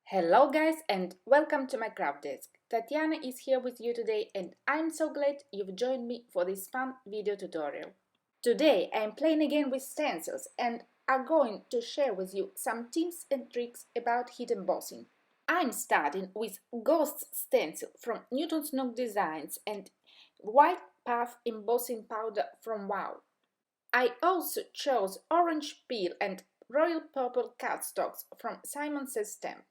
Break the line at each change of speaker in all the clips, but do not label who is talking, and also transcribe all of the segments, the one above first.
Hello guys and welcome to my craft desk. Tatiana is here with you today and I'm so glad you've joined me for this fun video tutorial. Today I'm playing again with stencils and are going to share with you some tips and tricks about heat embossing. I'm starting with Ghost Stencil from Newton's Nook Designs and White Puff Embossing Powder from Wow. I also chose Orange Peel and Royal Purple cardstocks from Simon Says Stamp.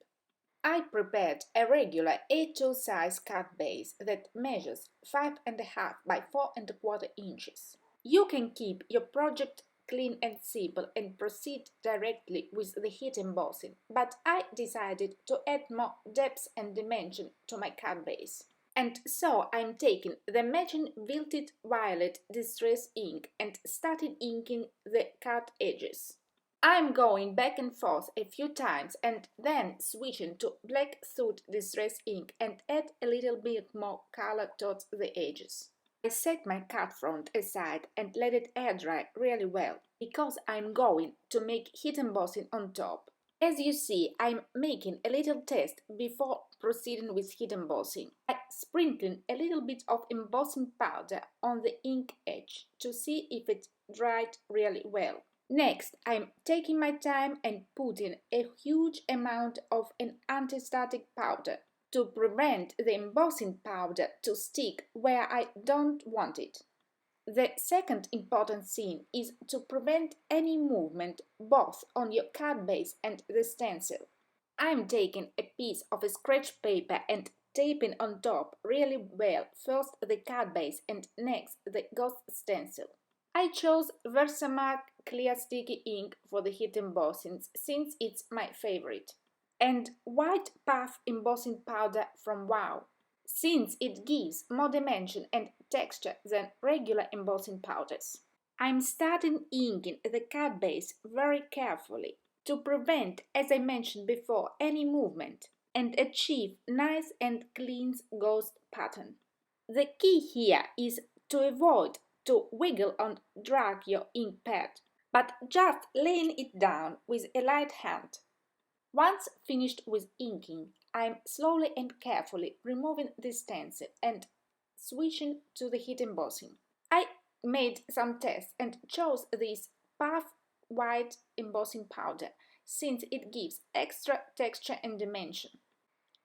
I prepared a regular A2 size cut base that measures 5.5 by 4.25 inches. You can keep your project clean and simple and proceed directly with the heat embossing, but I decided to add more depth and dimension to my cut base. And so I'm taking the matching Wilted Violet Distress ink and started inking the cut edges. I'm going back and forth a few times and then switching to Black Soot Distress ink and add a little bit more color towards the edges. I set my cut front aside and let it air dry really well, because I'm going to make heat embossing on top. As you see, I'm making a little test before proceeding with heat embossing. I sprinkling a little bit of embossing powder on the ink edge to see if it dried really well. Next, I'm taking my time and putting a huge amount of an anti-static powder to prevent the embossing powder to stick where I don't want it. The second important thing is to prevent any movement both on your cut base and the stencil. I'm taking a piece of scratch paper and taping on top really well first the cut base and next the ghost stencil. I chose Versamark clear sticky ink for the heat embossing since it's my favorite, and White Puff embossing powder from Wow, since it gives more dimension and texture than regular embossing powders. I'm starting inking the cut base very carefully to prevent, as I mentioned before, any movement and achieve nice and clean ghost pattern. The key here is to avoid to wiggle and drag your ink pad, but just laying it down with a light hand. Once finished with inking, I'm slowly and carefully removing the stencil and switching to the heat embossing. I made some tests and chose this Puff White embossing powder since it gives extra texture and dimension.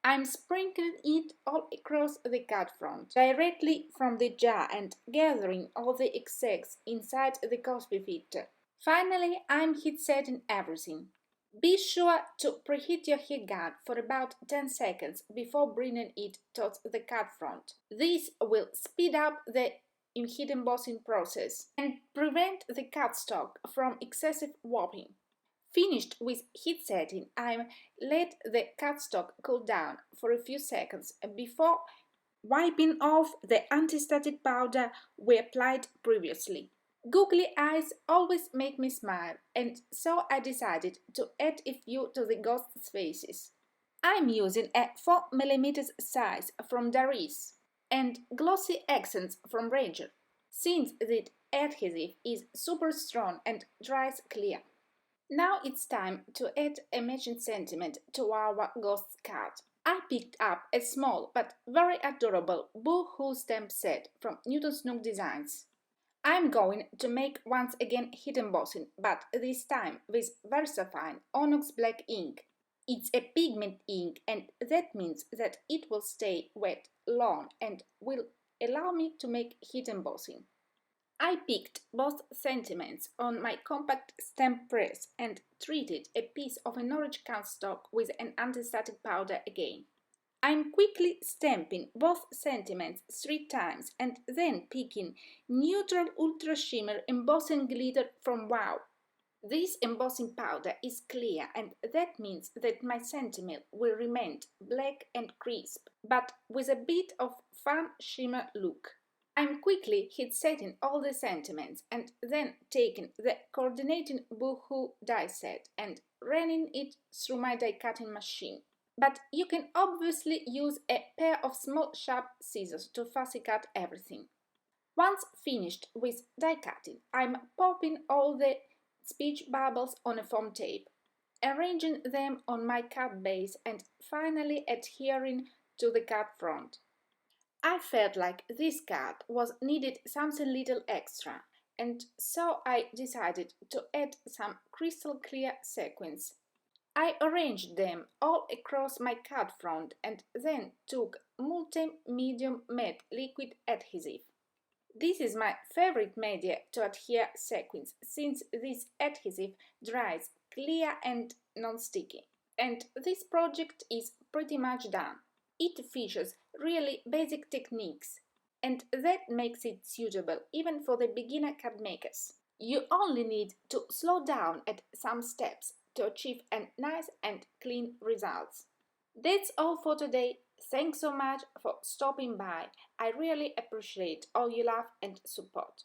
I'm sprinkling it all across the cut front, directly from the jar and gathering all the excess inside the coffee filter. Finally, I'm heat setting everything. Be sure to preheat your heat gun for about 10 seconds before bringing it towards the cut front. This will speed up the heat embossing process and prevent the cardstock from excessive warping. Finished with heat setting, I let the cardstock cool down for a few seconds before wiping off the anti-static powder we applied previously. Googly eyes always make me smile, and so I decided to add a few to the ghost's faces. I'm using a 4mm size from Darius and glossy accents from Ranger, since the adhesive is super strong and dries clear. Now it's time to add a matching sentiment to our ghost card. I picked up a small but very adorable Boohoo stamp set from Newton's Nook Designs. I'm going to make once again heat embossing, but this time with VersaFine Onyx Black ink. It's a pigment ink and that means that it will stay wet long and will allow me to make heat embossing. I picked both sentiments on my compact stamp press and treated a piece of an orange cardstock with an anti-static powder again. I'm quickly stamping both sentiments 3 times and then picking neutral ultra shimmer embossing glitter from Wow. This embossing powder is clear and that means that my sentiment will remain black and crisp, but with a bit of fun shimmer look. I'm quickly heat setting all the sentiments and then taking the coordinating Boohoo die set and running it through my die cutting machine. But you can obviously use a pair of small sharp scissors to fussy cut everything. Once finished with die cutting, I'm popping all the speech bubbles on a foam tape. arranging them on my card base and finally adhering to the card front. I felt like this card was needed something little extra, and so I decided to add some crystal clear sequins. I arranged them all across my card front and then took multi-medium matte liquid adhesive. This is my favorite media to adhere sequins since this adhesive dries clear and non-sticky. And this project is pretty much done. It features really basic techniques, and that makes it suitable even for the beginner card makers. You only need to slow down at some steps to achieve a nice and clean results. That's all for today. Thanks so much for stopping by. I really appreciate all your love and support.